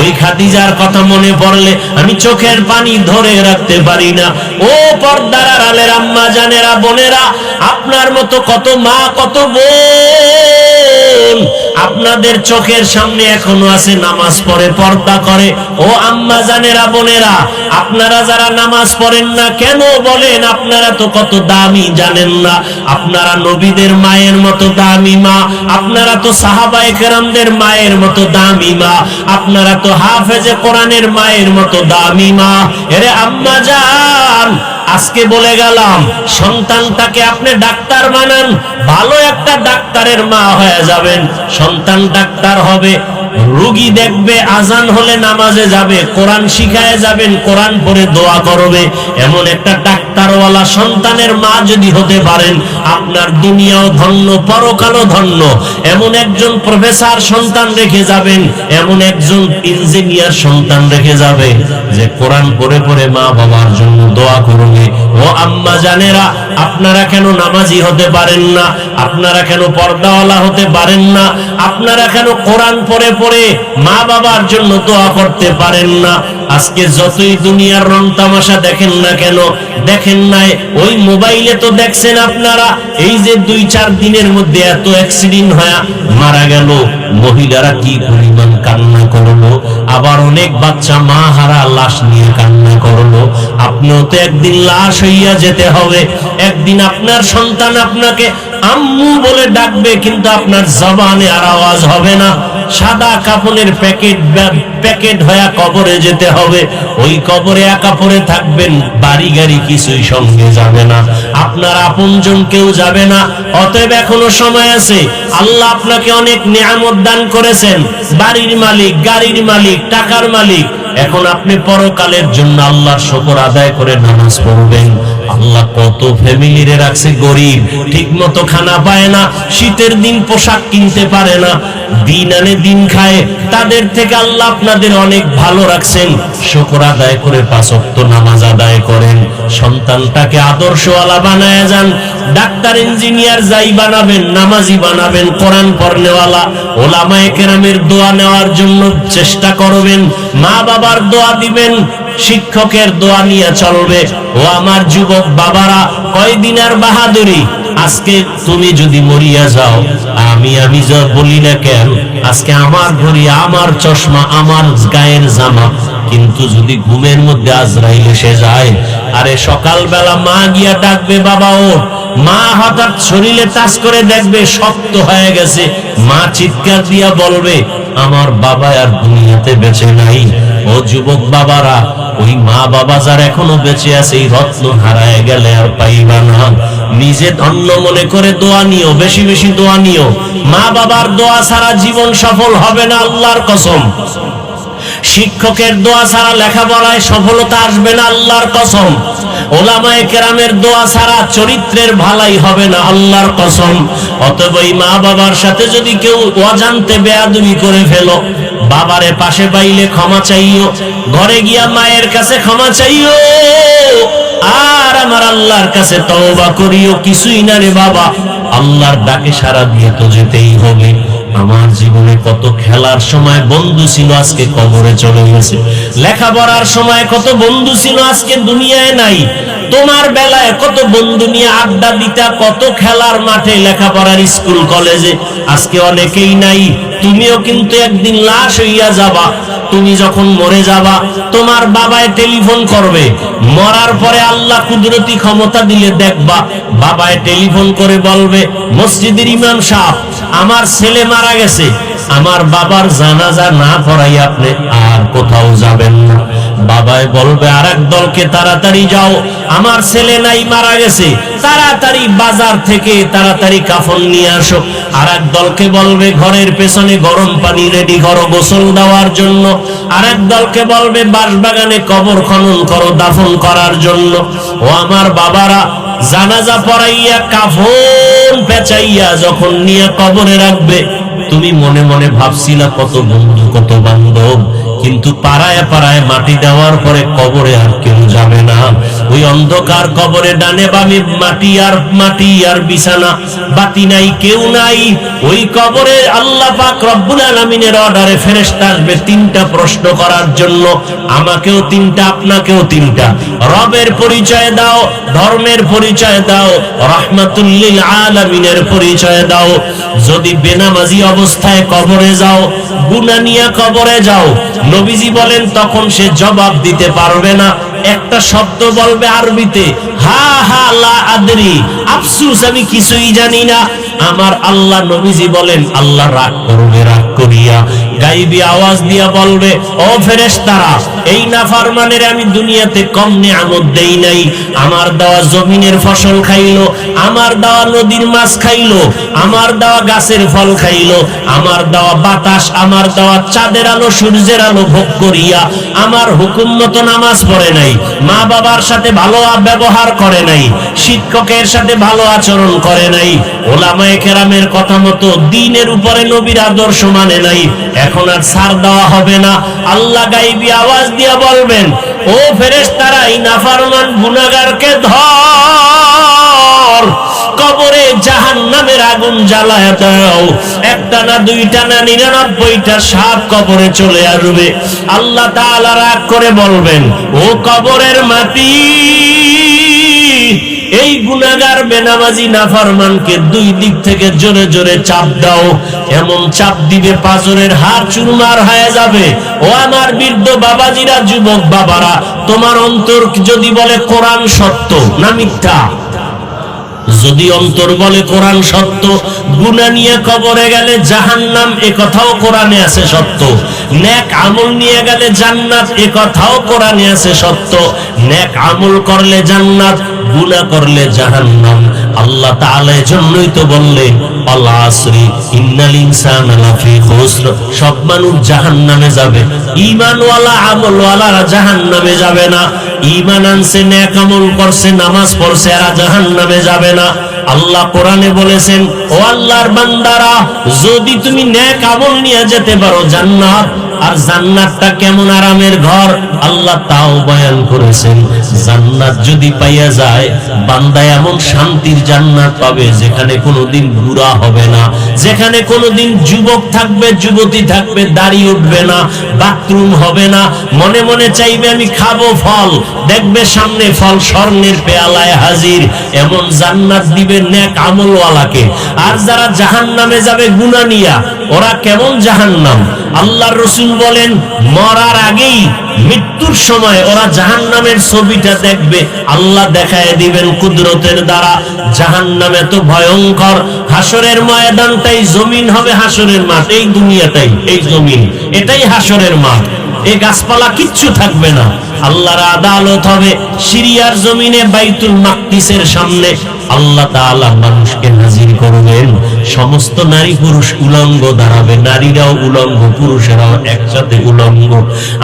ওই খাদিজার কথা মনে পড়লে আমি চোখের পানি ধরে রাখতে পারি না। ও পর্দার আড়ালের আম্মা জানেরা, বোনেরা, আপনার মতো কত মা, কত বোন আপনাদের চোখের সামনে এখনো আছে, নামাজ পড়ে, পর্দা করে। ও আম্মা জানেরা, বোনেরা, আপনারা যারা নামাজ পড়েন না কেন বলেন? আপনারা তো কত দামি জানেন না। আপনারা নবীদের মায়ের মতো দামি মা, আপনারা তো সাহাবায়ে কেরামদের মায়ের মতো দামি মা, আপনারা তো হাফেজে কোরআনের মায়ের মতো দামি মা। এরে আম্মা জান, আজকে বলে গেলাম, সন্তানটাকে আপনি ডাক্তার বানান, ভালো একটা ডাক্তারের মা হয়ে যাবেন। সন্তান ডাক্তার হবে, রোগী দেখবে, আজান হলে নামাজে যাবে, কোরআন শিখায় যাবেন, কোরআন পড়ে দোয়া করবে। এমন একটা ডাক্তারওয়ালা সন্তানের মা যদি হতে পারেন, আপনার দুনিয়াও ধন্য, পরকালও ধন্য। এমন একজন প্রফেসর সন্তান রেখে যাবেন, এমন একজন ইঞ্জিনিয়ার সন্তান রেখে যাবে যে কোরআন পড়ে পড়ে মা বাবার জন্য দোয়া করবে। ও আম্মা জানেরা, আপনারা কেন নামাজি হতে পারেন না? আপনারা কেন পর্দাওয়ালা হতে পারেন না? আপনারা কেন কোরআন পড়ে পড়ে মা বাবার জন্য দোয়া করতে পারেন না? আজকে যতই দুনিয়ার রং তামাশা দেখেন না কেন, দেখেন নাই ওই মোবাইলে তো দেখছেন আপনারা, এই যে 2-4 দিনের মধ্যে এত অ্যাক্সিডেন্ট হয়ে মারা গেল, মহিলারা কি পরিমাণ কান্না করলো, আবার অনেক বাচ্চা মা হারা লাশ নিয়ে কান্না করলো। আপনিও তো একদিন লাশ হইয়া যেতে হবে। একদিন আপনার সন্তান আপনাকে আম্মু বলে ডাকবে, কিন্তু আপনার জবানে আর আওয়াজ হবে না। সাদা কাপড়ের প্যাকেট হয়ে কবরে যেতে হবে। ওই কবরে একা পড়ে থাকবেন, বাড়ি গাড়ি কিছুই সঙ্গে যাবে না, আপনার আপনজন কেউ যাবে না। অতএব এখনো সময় আছে। আল্লাহ আপনাকে অনেক নিয়ামত দান করেছেন, বাড়ির মালিক, গাড়ির মালিক, টাকার মালিক। এখন আপনি পরকালের জন্য আল্লাহর শুকর আদায় করে নামাজ পড়বেন। আল্লাহ কত ফ্যামিলিরে রাখছে গরিব, ঠিক মতো খানা পায় না, শীতের দিন পোশাক কিনতে পারে না, দিন আনে দিন খায়। তাদের থেকে আল্লাহ আপনাদের অনেক ভালো রাখছেন। শুকর আদায় করে 5 ওয়াক্ত নামাজ আদায় করেন। সন্তানটাকে আদর্শওয়ালা বানায় যান। ডাক্তার, ইঞ্জিনিয়ার যাই বানাবেন, নামাজি বানাবেন, কোরআন পড়নেওয়ালা, ওলামায়ে কেরামের দোয়া নেওয়ার জন্য চেষ্টা করবেন। মা বাবার দোয়া দিবেন, শিক্ষকের দোয়া নিয়ে চলবে। ও আমার যুবক বাবারা, কয়দিনের বাহাদুরি। আজকে তুমি যদি মরিয়া যাও, আমি যা বলি না কেন, আজকে আমার ঘড়ি, আমার চশমা, আমার গায়ের জামা, কিন্তু যদি ঘুমের মধ্যে আজরাইল এসে যায়, আরে সকালবেলা মা গিয়া ডাকবে, বাবা ও, মা হঠাৎ শরীরে টাচ করে দেখবে শক্ত হয়ে গেছে। মা চিৎকার দিয়া বলবে, আমার বাবা আর দুনিয়াতে বেঁচে নাই। ও যুবক বাবারা, ওই মা বাবা যার এখনো বেঁচে আছে, এই রত্ন হারায় গেলে আর পাইবা না। নিজে ধন্য মনে করে দোয়া নিও, বেশি বেশি দোয়া নিও। মা বাবার দোয়া ছাড়া জীবন সফল হবে না, আল্লাহর কসম। শিক্ষকের দোয়া ছাড়া লেখাপড়ায় সফলতা আসবে না, আল্লাহর কসম। ওলামায়ে কেরামের দোয়া ছাড়া চরিত্রের ভালাই হবে না, আল্লাহর কসম। অতএব এই মা বাবার সাথে যদি কেউ অজান্তে বেয়াদবি করে ফেলো, বাবারে পাশে পাইলে ক্ষমা চাইও, ঘরে গিয়া মায়ের কাছে ক্ষমা চাইও, আর আমার আল্লাহর কাছে তওবা করিও। কিছুই না রে বাবা, আল্লাহর ডাকে সাড়া দিয়ে তো যেতেই হবে। আমার জীবনে কত খেলার সময় বন্ধু ছিল, আজকে কবরে চলে গেছে। লেখাপড়ার সময় কত বন্ধু ছিল, আজকে দুনিয়ায় নাই। তোমার বেলায় কত বন্ধু নিয়ে আড্ডা দিতা, কত খেলার মাঠে, লেখাপড়ার স্কুল কলেজে, আজকে অনেকেই নাই। তুমিও কিন্তু একদিন লাশ হইয়া যাবা। তুমি যখন মরে যাবা, তোমার বাবায় টেলিফোন করবে। মরার পরে আল্লাহ কুদরতি ক্ষমতা দিলে দেখবা, বাবায় টেলিফোন করে বলবে, মসজিদের ইমাম সাহেব, আমার ছেলে মারা গেছে, আমার বাবার জানাজা না পড়াই আপনি আর কোথাও যাবেন না। বাবায় বলবে, আরেক দলকে তাড়াতাড়ি যাও, আমার ছেলে নাই, মারা গেছে, তাড়াতাড়ি বাজার থেকে তাড়াতাড়ি কাফন নিয়ে আসো। আরেক দলকে বলবে, ঘরের পেছনে গরম পানি রেডি করো গোসল দেওয়ার জন্য। আরেক দলকে বলবে, বাঁশবাগানে কবর খনন করো দাফন করার জন্য। ও আমার বাবারা, জানাজা পড়াইয়া কাফন পেঁচাইয়া যখন নিয়ে কবরে রাখবে, তুমি মনে মনে ভাবছিলা কত বন্ধু, কত বান্ধব, কিন্তু পাড়ায় পাড়ায় মাটি দেওয়ার পরে কবরে আর কেউ যাবে না। ওই অন্ধকার কবরে ডানে বামে মাটি আর বিছানা, বাতি নাই, কেউ নাই। ওই কবরে আল্লাহ পাক রব্বুল আলামিনের অর্ডারে ফেরেশতা আসবে তিনটা প্রশ্ন করার জন্য। আমাকেও তিনটা, আপনাকেও তিনটা। রবের পরিচয় দাও, ধর্মের পরিচয় দাও, রাহমাতুল লিল আলামিনের পরিচয় দাও। যদি বেনামাজি অবস্থায় কবরে যাও, গুনাহ নিয়ে কবরে যাও, নবীজি বলেন তখন সে জবাব দিতে পারবে না। একটা শব্দ বলবে আরবিতে, হা হা লা আদরি, আফসোস আমি কিছুই জানি না। আমার আল্লাহ, নবীজি বলেন আল্লাহ রাগ করবে, রাগ করিয়া গাইবী আওয়াজ দিয়া বলবে, ও ফেরেশতারা, এই নাফরমানের আমি দুনিয়াতে কম নিয়ামত দেই নাই। আমার দেওয়া জমিনের ফসল খাইলো, আমার দেওয়া নদীর মাছ খাইলো, আমার দেওয়া গাছের ফল খাইলো, আমার দেওয়া বাতাস, আমার দেওয়া চাঁদের আলো সূর্যের আলো ভোগ করিয়া আমার হুকুম মতো নামাজ পড়ে নাই, মা বাবার সাথে ভালো ব্যবহার করে নাই, শিক্ষকের সাথে ভালো আচরণ করে নাই, ওলামায়ে কেরামের কথা মতো দ্বীনের উপরে নবীর আদর্শ মানে নাই। এখন আর ছাড় দেওয়া হবে না। আল্লাহ গাইবী আওয়াজ দিয়া বলবেন, ও ফেরেশতারা, এই নাফরমান গুনাহগারকে ধর, কবরে জাহান্নামের আগুন জ্বালায় দাও। একটা না, দুইটা না, 99টা সাপ কবরে চলে আসবে। আল্লাহ তাআলা রাগ করে বলবেন, ও কবরের মাটি, এই গুনাহগার বেনামাজি নাফরমানকে দুই দিক থেকে জোরে জোরে চাপ দাও। এমন চাপ দিবে পাঁজরের হাড় চুরমার হয়ে যাবে। ও আমার বৃদ্ধ বাবাজিরা, যুবক বাবারা, তোমার অন্তর যদি বলে কোরআন সত্য না মিথ্যা, যদি অন্তর বলে কোরআন সত্য, গুনাহ নিয়ে কবরে গেলে জাহান্নাম, এ কথাও কোরআনে আছে সত্য। নেক আমল নিয়ে গেলে জান্নাত, এ কথাও কোরআনে আছে সত্য। নেক আমল করলে জান্নাত, গুনাহ করলে জাহান্নাম। আল্লাহ তাআলা এজন্যই তো বললেন, আল আসরি ইন্নাল ইনসানা লাফি খুসর, সব মানুষ জাহান্নামে যাবে, ঈমানওয়ালা আমলওয়ালারা জাহান্নামে যাবে না। ঈমান আনছে, নেক আমল করছে, নামাজ পড়ছে, এরা জাহান্নামে যাবে না। আল্লাহ কোরআনে বলেছেন, ও আল্লাহর বান্দারা, যদি তুমি নেক আমল নিয়ে যেতে পারো জান্নাত, আর জান্নাতটা কেমন আরামের ঘর আল্লাহ তাও বয়ান করেছেন। জান্নাত যদি পাইয়া যায়, বান্দা এমন শান্তির জান্নাত পাবে যেখানে কোনোদিন বুড়া হবে না, যেখানে কোনোদিন যুবক থাকবে, যুবতী থাকবে, দাড়ি উঠবে না, বাথরুম হবে না, মনে মনে চাইবে আমি খাবো ফল, দেখবে সামনে ফল স্বর্ণের পেয়ালায় হাজির। এমন জান্নাত দিবে নেক আমলওয়ালাকে। আর যারা জাহান্নামে যাবে গুনাহ নিয়া, ওরা কেমন জাহান্নাম? আল্লাহর রাসূল বলেন, মরার আগেই, মৃত্যুর সময় ওরা জাহান্নামের ছবিটা দেখবে, আল্লাহ দেখায় দিবেন কুদরতের দ্বারা। জাহান্নাম এত ভয়ঙ্কর, হাসরের ময়দানটাই জমিন হবে, হাসরের মাঠ, এই দুনিয়াটাই, এই জমিন এটাই হাসরের মাঠ। এই গাছপালা কিচ্ছু থাকবে না, আল্লাহর আদালত হবে সিরিয়ার জমিনে, বাইতুল মাকদিসের সামনে। আল্লাহ তাআলা মানুষকে হাজির করবেন, সমস্ত নারী পুরুষ উলঙ্গ দাঁড়াবে, নারীরাও উলঙ্গ, পুরুষেরাও একসাথে উলঙ্গ।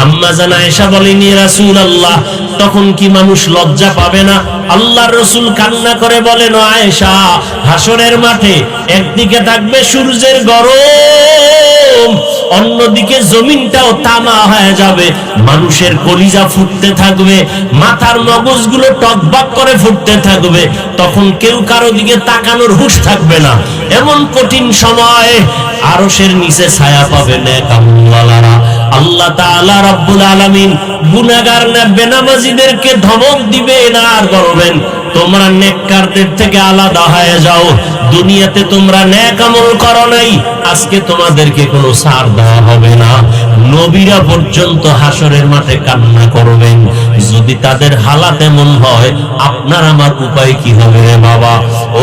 আম্মা জান আয়েশা বলেন, ইয়া রাসূলুল্লাহ, তখন কি মানুষ লজ্জা পাবে না? আল্লাহর রাসূল কান্না করে বলেন, ও আয়েশা, হাসরের মাঠে একদিকে থাকবে সূর্যের গরম, অন্যদিকে জমিনটাও তামা হয়ে যাবে, মানুষের কলিজা ফুটতে থাকবে, মাথার মগজগুলো টকবক করে ফুটতে থাকবে, তখন কেউ কারো দিকে তাকানোর হুঁশ থাকবে না। এমন কঠিন সময় আরশের নিচে ছায়া পাবে নেক আমলওয়ালারা। আল্লাহ তাআলা রব্বুল আলামিন গুনাহগার না বেনামাজিদেরকে ধমক দিবেন আর বলবেন, তোমরা নেককারদের থেকে আলাদা হয়ে যাও। দুনিয়াতে তোমরা নেক আমল করো নাই, আজকে তোমাদেরকে কোনো ছাড় দেওয়া হবে না। নবীরা পর্যন্ত হাসরের মাঠে কান্না করবেন। যদি তাদের হালাত এমন হয়, আপনার আমার উপায় কি হবে রে বাবা?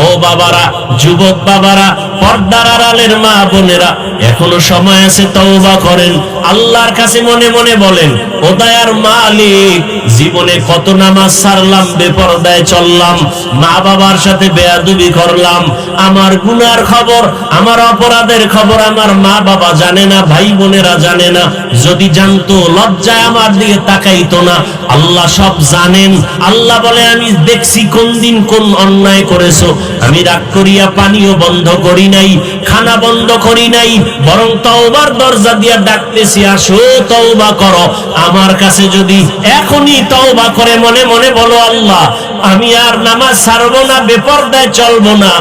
ও বাবারা, যুবক বাবারা, পর্দার আড়ালের মা বোনেরা, এখনো সময় আছে, তওবা করেন, আল্লাহর কাছে মনে মনে বলেন, ও দয়ার মালিক, জীবনে কত নামাজ ছাড়লাম, বেপরদায় চললাম, মা বাবার সাথে বেয়াদবি করলাম, আমার গুনার খবর, আমার অপরাধের খবর আমার মা বাবা জানে না, ভাই বোনেরা জানে না। যদি জানতো লজ্জায় আমার দিকে তাকাইতো না। আল্লাহ সব জানেন। আল্লাহ বলে আমি দেখছি কোন দিন কোন অন্যায় করেছো। আমি রাগ করিয়া পানিও বন্ধ করি নাই, খানা বন্ধ করি নাই, বরং তওবার দরজা দিয়া ডাকতেছি, আসো তওবা করো। আমার কাছে যদি এখনই তওবা করে মনে মনে বলো, আল্লাহ আমি আর নামাজ ছাড়বো না, বেপরদায় চলবো না,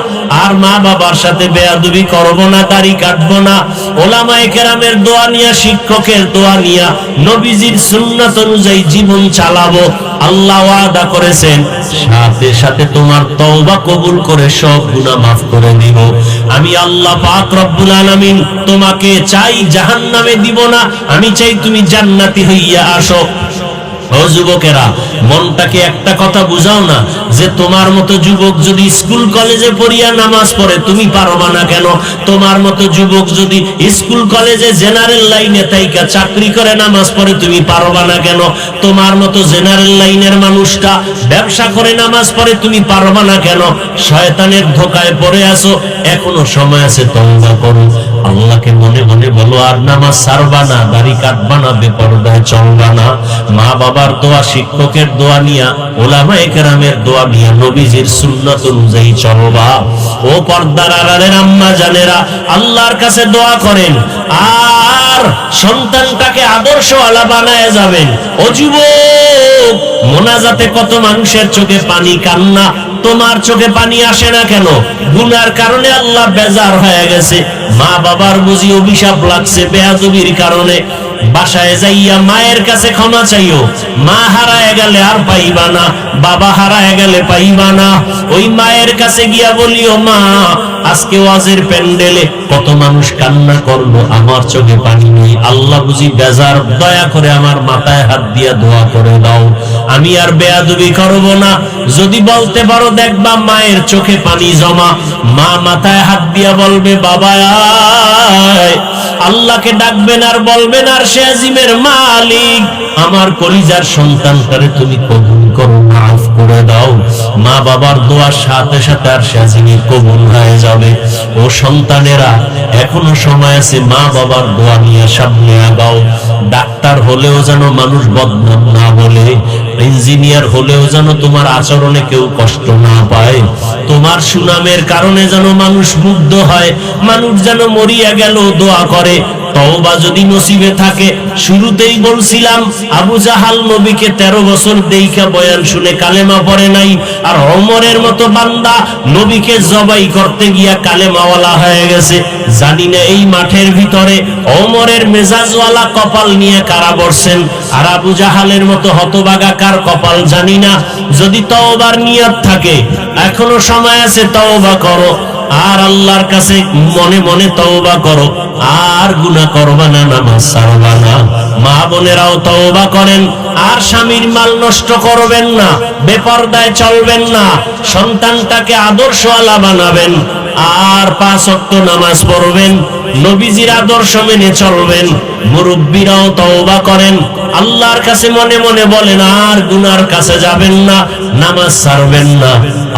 আর মা বাবার সাথে বেয়াদবি করবো না, দাড়ি কাটবো না, ওলামায়ে কেরামের দোয়া নিয়া, শিক্ষকের দোয়া নিয়া, নবীজির সুন্নাত অনুযায়ী জীবন চালাবো, আল্লাহ ওয়াদা করেছেন সাথে সাথে তোমার তওবা কবুল করে সব গুনাহ মাফ করে দিব। আমি আল্লাহ পাক রব্বুল আলামিন তোমাকে চাই জাহান্নামে দিব না, আমি চাই তুমি জান্নাতি হইয়া আসো। ও যুবকেরা, মনটাকে একটা কথা বুঝাও না, যে তোমার মতো যুবক যদি স্কুল কলেজে পড়িয়া নামাজ পড়ে তুমি পারবা না কেন? তোমার মতো যুবক যদি স্কুল কলেজে জেনারেল লাইনে তাইকা চাকরি করে নামাজ পড়ে তুমি পারবা না কেন? তোমার মতো জেনারেল লাইনের মানুষটা ব্যবসা করে নামাজ পড়ে তুমি পারবা না কেন? শয়তানের ধোকায় পড়ে আছো, এখনো সময় আছে, তওবা করো। আল্লাহকে মনে মনে বলো, আর নামাজ ছাড়বা না, দাড়ি কাটবা না, বেপরদায় চলবা না। মা বাবার দোয়া, শিক্ষকের দোয়া নিয়া, ওলামায়ে কেরামের দোয়া নিয়া, নবীজির সুন্নাত অনুযায়ী চলবা। ও পর্দার আড়ালের আম্মা জানেরা, আল্লাহর কাছে দোয়া করেন আর সন্তানটাকে আদর্শওয়ালা বানায় যাবেন। ও যুবক, মোনাজাতে কত মানুষের চোখে পানি, কান্না, তোমার চোখে পানি আসে না কেন? গুনার কারণে আল্লাহ বেজার হয়ে গেছে। মা বাবার বুঝি অভিশাপ লাগছে বেয়াদবির কারণে। বাসায় যাইয়া মায়ের কাছে ক্ষমা চাইও। মা হারায় গেলে আর পাইবা না, বাবা হারায় গেলে পাইবা না। ওই মায়ের কাছে গিয়া বলিও, মা আজকে ওয়াজের প্যান্ডেলে কত মানুষ কান্না করলো, আমার চোখে পানি নেই, আল্লাহ বুঝি বেজার, দয়া করে আমার মাথায় হাত দিয়া দোয়া করে দাও, আমি আর বেয়াদবি করব না। যদি বলতে পারো, দেখবা মায়ের চোখে পানি জমা। মা মাথায় হাত দিয়া বলবে, বাবা আয়। আল্লাহকে ডাকবেন আর বলবেন, আর সে আজিমের মালিক, আমার কলিজার সন্তানটারে তুমি কবুল করো, মাফ করে দাও। মা বাবার দোয়ার সাথে সাথে আর সে আজিমি কবুল হয়ে যাবে। ও সন্তানেরা, এখনো সময় আছে, মা বাবার দোয়া নিয়ে সামনে আগাও। ডাক্তার হলেও যেন মানুষ বদনাম না বলে, ইঞ্জিনিয়ার হলেও যেন তোমার আচরণে কেউ কষ্ট না পায়, তোমার সুনামের কারণে যেন মানুষ মুগ্ধ হয়, মানুষ যেন মরিয়া গেল দোয়া করে। তওবা যদি নসিবে থাকে, শুরুতেই বলছিলাম আবু জাহাল নবীকে 13 বছর দেইখা বয়ান শুনে কালেমা পড়ে নাই, আর ওমরের মতো বান্দা নবীকে জবাই করতে গিয়া কালেমাওয়ালা হয়ে গেছে। জানি না এই মাঠের ভিতরে ওমরের মেজাজওয়ালা কপাল নিয়ে কারা বসছেন, আর আবু জাহালের মতো হতভাগা কার কপাল জানি না। যদি তওবার নিয়ত থাকে, এখনো সময় আছে, তওবা করো আর আল্লাহর কাছে মনে মনে তওবা করো, আর গুনাহ করবা না, নামাজ ছাড়বা না। মা বোনেরাও তওবা করেন, আর স্বামীর মাল নষ্ট করবেন না, বেপরদায় চলবেন না, সন্তানটাকে আদর্শওয়ালা বানাবেন, আর 5 ওয়াক্ত নামাজ পড়বেন, নবীজির আদর্শ মেনে চলবেন। মুরব্বীরাও তওবা করেন, আল্লাহর কাছে মনে মনে বলেন, আর গুনার কাছে যাবেন না, নামাজ ছাড়বেন না,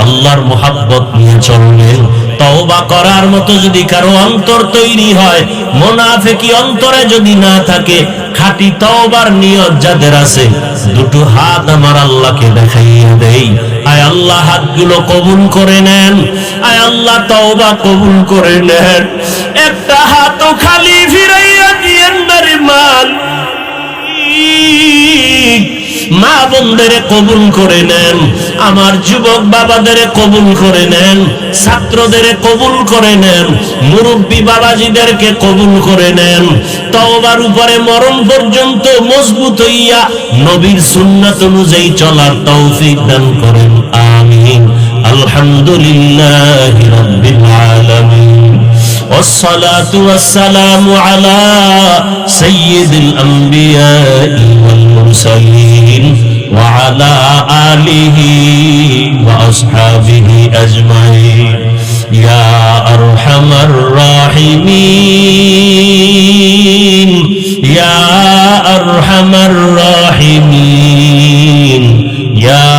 আল্লাহর মুহাব্বত নিয়ে চলবেন। তওবা করার মতো যদি কারো অন্তর তৈরি হয়, মুনাফিকি অন্তরে যদি না থাকে, খাঁটি তওবার নিয়ত যাদের আছে, দুটো হাত আমার আল্লাহকে দেখাইয়া দেই, আয় আল্লাহ হাতগুলো কবুল করে নেন, আয় আল্লাহ তওবা কবুল করে নেন। একটা হাতও খালি ফিরাইয়া দিয়েন না রে মালিক। মা বোনদের কবুল করে নেন, আমার যুবক বাবাদের কবুল করে নেন, ছাত্রদের কবুল করে নেন, মুরব্বী বাবাজিদেরকে কবুল করে নেন। তওবার উপরে মরণ পর্যন্ত মজবুত হইয়া নবীর সুন্নাত অনুযায়ী চলার তৌফিক দান করেন, আমিন। আলহামদুলিল্লাহি রাব্বিল আলামিন, والصلاة والسلام على سيد الأنبياء والمرسلين وعلى آله وأصحابه أجمعين يا أرحم الراحمين يا أرحم الراحمين يا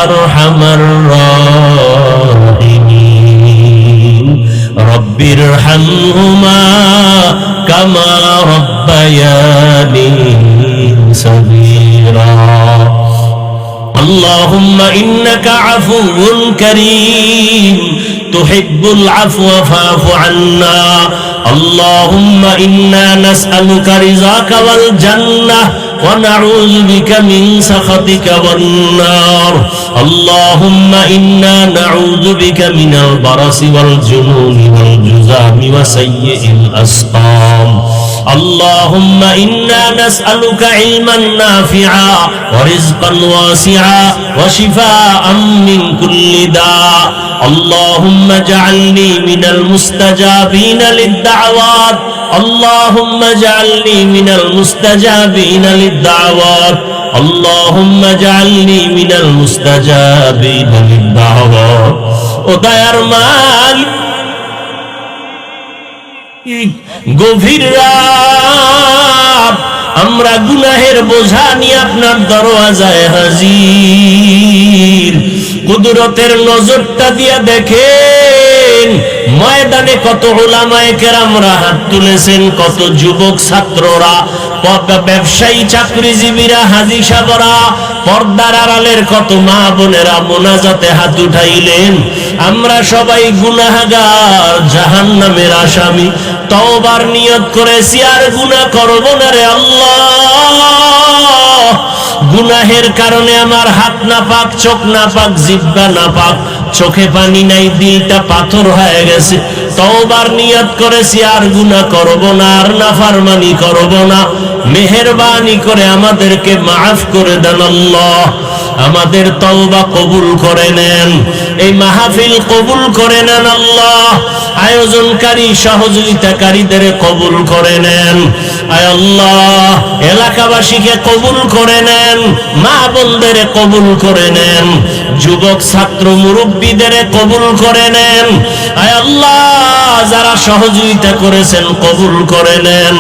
أرحم الراحمين رب রব্বিরহামহুমা কামা রাব্বায়ানি সগীরা। اللهم إنك عفو كريم تحب العفو فاعف عنا. اللهم إنا نسألك رضاك والجنة ونعوذ بك من سخطك والنار. اللهم إنا نعوذ بك من البرص والجنون والجذام وسيء الأسقام. اللهم إنا نسألك علما نافعا ورزقا واسعا وشفاء من كل داء. اللهم اجعلني من المستجابين للدعوات. اللهم اجعلني من المستجابين للدعوات. اللهم اجعلني من المستجابين للدعوات. ودير مال গভীর রাত আমরা গুনাহের বোঝা নিয়ে আপনার দরওয়াজায় হাজির। কুদরতের নজরটা দিয়া দেখেন ময়দানে কত উলামায়ে কেরামরা হাত তুলেছেন, কত যুবক ছাত্ররা, ব্যবসায়ী চাকরিজীবীরা, হাজী সাহেবরা, পর্দার আড়ালের কত মা বোনেরা মোনাজাতে হাত উঠাইলেন। আমরা সবাই গুনাহগার, জাহান্নামের আসামি। তওবার নিয়ত করেছি আর গুনাহ করব না রে আল্লাহ। গুনাহের কারণে আমার হাত নাপাক, চোখ নাপাক, জিহ্বা নাপাক, চোখে পানি নাই, দিলটা পাথর হয়ে গেছে। তওবার নিয়ত করেছি আর গুনাহ করব না, আর নাফরমানি করব না। মেহেরবানি করে আমাদেরকে মাফ করে দেন আল্লাহ। আমাদের তওবা কবুল করে নেন, এই মাহফিল কবুল করে নেন আল্লাহ। আয়োজনকারী সহযোগিতাকারীদের কবুল করে নেন আয় আল্লাহ। এলাকাবাসীকে কবুল করে নেন, মা বোনদের কবুল করে নেন, যুবক ছাত্র মুরব্বীদের কবুল করে নেন আয় আল্লাহ। যারা সহযোগিতা করেছেন কবুল করে নেন।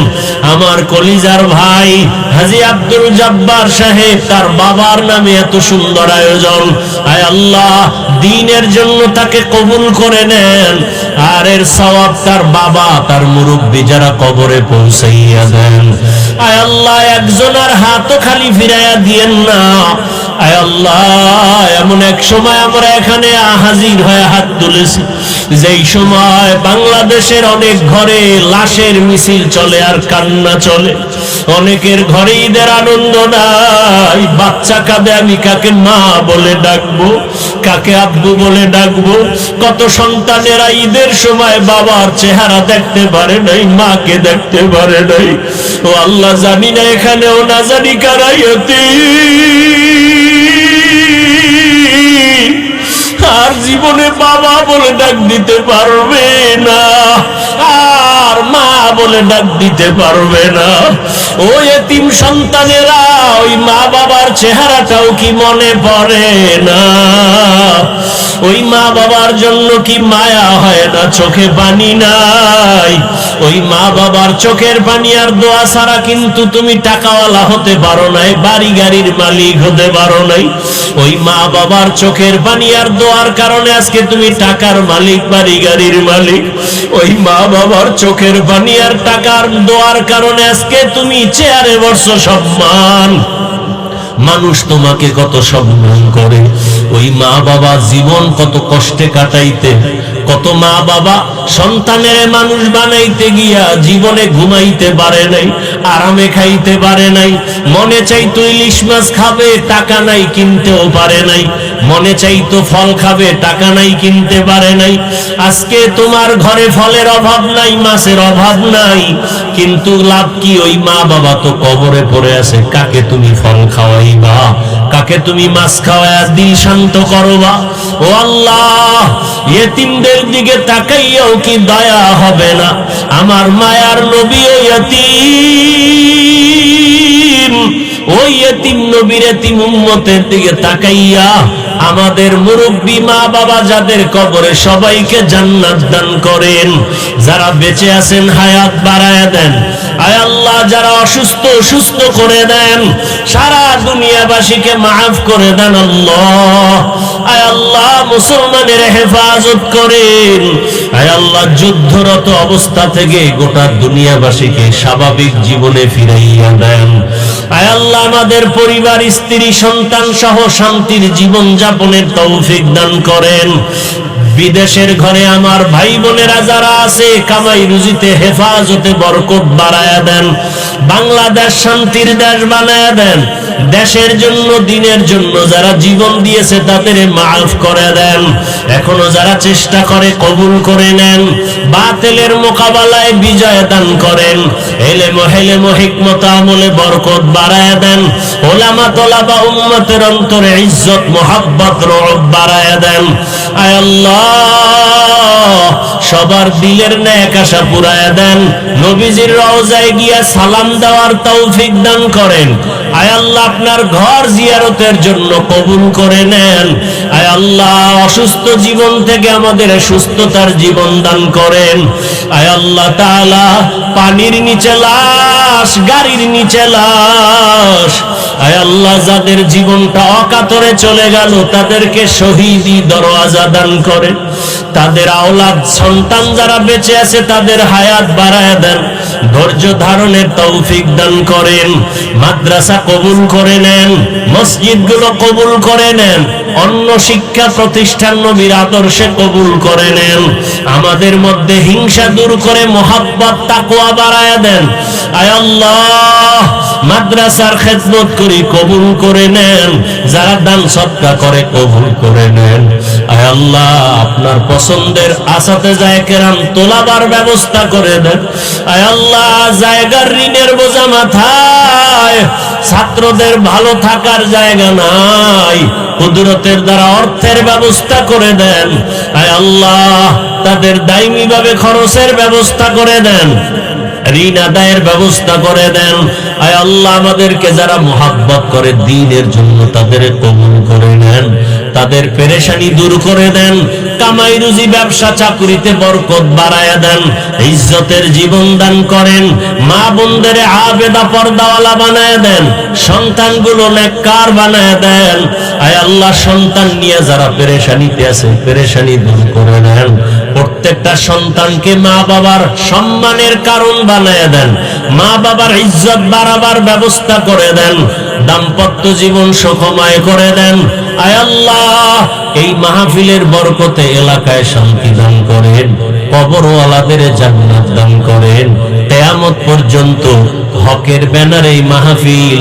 আমার কলিজার ভাই হাজী আব্দুল জব্বার সাহেব, তার বাবার নামে এত সুন্দর আয়োজন, আয় আল্লাহ দ্বীনের জন্য তাকে কবুল করে নেন। আর এর সওয়াব তার বাবা, তার মুরব্বী যারা কবরে পৌঁছাইয়া দেন আয় আল্লাহ। একজনের হাতও খালি ফিরাইয়া দিয়েন না আয় আল্লাহ। এমন এক সময় আমরা এখানে হাজির হয়ে হাত তুলেছি, যেই সময় বাংলাদেশের অনেক ঘরে লাশের মিছিল চলে আর কান্না চলে। অনেকের ঘরে ঈদের আনন্দ নাই, বাচ্চা কাঁদে, আমি কাকে মা বলে ডাকবো, কাকে আব্বু বলে ডাকবো। কত সন্তানেরা ঈদের সময় বাবার চেহারা দেখতে পারে নাই, মাকে দেখতে পারে নাই। ও আল্লাহ, জানি না এখানেও না জানি কারা ইয়তীম, আর জীবনে বাবা বলে ডাক দিতে পারবে না, আর মা বলে ডাক দিতে পারবে না। ওই এতিম সন্তানেরা ওই মা বাবার চেহারাটাও কি মনে পড়ে না? ওই মা বাবার জন্য কি মায়া হয় না? চোখে পানি নাই। ওই মা বাবার চোখের পানি আর দোয়া ছাড়া কিন্তু তুমি টাকাওয়ালা হতে পারো নাই, বাড়ি গাড়ির মালিক হতে পারো নাই। ওই মা বাবার চোখের পানি আর দোয়ার কারণে আজকে তুমি টাকার মালিক, বাড়ি গাড়ির মালিক। ওই মা বাবার চোখের পানি আর টাকার দোয়ার কারণে আজকে তুমি চেয়ারে বসছো, সম্মান, মানুষ তোমাকে কত সম্মান করে। ওই মা বাবা জীবন কত কষ্টে কাটাইতে, কত মা বাবা সন্তানের মানুষ বানাইতে গিয়া জীবনে ঘুমাইতে পারে নাই, আরামে খাইতে পারে নাই। মনে চাইতো ইলিশ মাছ খাবে, টাকা নাই, কিনতেও পারে নাই। মনে চাইতো ফল খাবে, টাকা নাই, কিনতে পারে নাই। আজকে তোমার ঘরে ফলের অভাব নাই, মাছের অভাব নাই, কিন্তু লাভ কি? ওই মা বাবা তো কবরে পড়ে আছে। কাকে তুমি ফল খাওয়াইবা? কাকে তুমি মাছ খাওয়াইয়া দিল শান্ত করবা? ও আল্লাহ, ইয়েতিমদের দিকে তাকাইয়াও কি দয়া হবে না? আমার মায়ার নবী ও ইয়েতিম, ওই ইয়েতিম নবীর ইয়েতিম উম্মতের দিকে তাকাইয়া আমাদের মুরব্বী মা বাবা যাদের কবরে সবাইকে জান্নাত দান করেন। যারা বেঁচে আছেন হায়াত বাড়ায়া দেন। আয় আল্লাহ, যারা অসুস্থ সুস্থ করে দেন। সারা দুনিয়াবাসীকে মাফ করে দেন আল্লাহ। আয় আল্লাহ, মুসলমানের হেফাজত করেন। আয় আল্লাহ, যুদ্ধরত অবস্থা থেকে গোটা দুনিয়াবাসীকে স্বাভাবিক জীবনে ফিরাইয়া দেন। আয় আল্লাহ, আমাদের পরিবার স্ত্রী সন্তান সহ শান্তির জীবন যাপনের তৌফিক দান করেন। বিদেশের ঘরে আমার ভাই বোনেরা যারা আছে, কামাই রুজিতে হেফাজতে বরকত বাড়ায়া দেন। বাংলাদেশ শান্তির দেশ বানায়া দেন। দেশের জন্য দিনের জন্য যারা জীবন দিয়েছে তাদের মাফ করে দেন। এখনো যারা চেষ্টা করে কবুল করে নেন। বাতিলের মোকাবেলায় বিজয় দান করেন। এলেম হিকমত আমলে বরকত বাড়ায়া দেন। ওলামা তোলাবা উম্মতের অন্তরে ইজ্জত মোহাব্বত রহব বাড়ায়া দেন। আয় আল্লাহ, সবার দিলের নেক আশা পুরায়া দেন। নবীজির রওজায় গিয়া সালাম দেওয়ার তৌফিক দান করেন। আয় আল্লাহ, আপনার ঘর জিয়ারতের জন্য কবুল করে নেন। আয় আল্লাহ, অসুস্থ জীবন থেকে আমাদের সুস্থতার জীবন দান করেন। আয় আল্লাহ তাআলা, পানির নিচে লাশ, গাড়ির নিচে লাশ, আয় আল্লাহ, যাদের জীবনটা অকাতরে চলে গেল তাদেরকে শহীদি দরওয়াজা দান করেন। তাদের আওলাদ সন্তান যারা বেঁচে আছে তাদের হায়াত বাড়ায় দেন। ধৈর্য ধারণের তৌফিক দান করেন। মাদ্রাসা কবুল করে নেন। মসজিদগুলো কবুল করে নেন। অন্য শিক্ষা প্রতিষ্ঠান নবীর আদর্শে কবুল করে নেন। আমাদের মধ্যে হিংসা দূর করে মহাব্বত তাকওয়া বাড়ায় দেন। আয় আল্লাহ, মাদ্রাসার খেদমত করি কবুল করে নেন। যারা দান সদকা করে কবুল করে নেন। আয় আল্লাহ, আপনার পছন্দের আসাতেজায়ে কেরাম তোলাবার ব্যবস্থা করে দেন। আয় আল্লাহ, জায়গার ঋণের বোঝা মাথায়, ছাত্রদের ভালো থাকার জায়গা নাই, কুদরতের দ্বারা অর্থের ব্যবস্থা করে দেন। আয় আল্লাহ, তাদের দায়মি ভাবে খরচের ব্যবস্থা করে দেন। ঋণ আদায়ের ব্যবস্থা করে দেন। আয় আল্লাহ, আমাদেরকে যারা মুহাব্বত করে দ্বীনের জন্য তাদের কবুল করে নেন। তাদের পেরেশানি দূর করে দেন। কামাই রুজি ব্যবসা চাকরিতে বরকত বাড়ায়া দেন। ইজ্জতের জীবন দান করেন। মা বোনদের আবেদা পর্দাওয়ালা বানায় দেন। সন্তানগুলো নেককার বানায় দেন। আয় আল্লাহ, সন্তান নিয়ে যারা পেরেশানিতে আছে পেরেশানি দূর করে নেন। প্রত্যেকটা সন্তানকে মা বাবার সম্মানের কারণ বানায় দেন। মা বাবার ইজ্জত বাড়াবার ব্যবস্থা করে দেন। দাম্পত্য জীবন সুখময় করে দেন। আয় আল্লাহ, এই মাহফিলের বরকতে এলাকায় শান্তি দান করেন। কবরওয়ালাদের জান্নাত দান করেন। কিয়ামত পর্যন্ত হকের ব্যানারে এই মাহফিল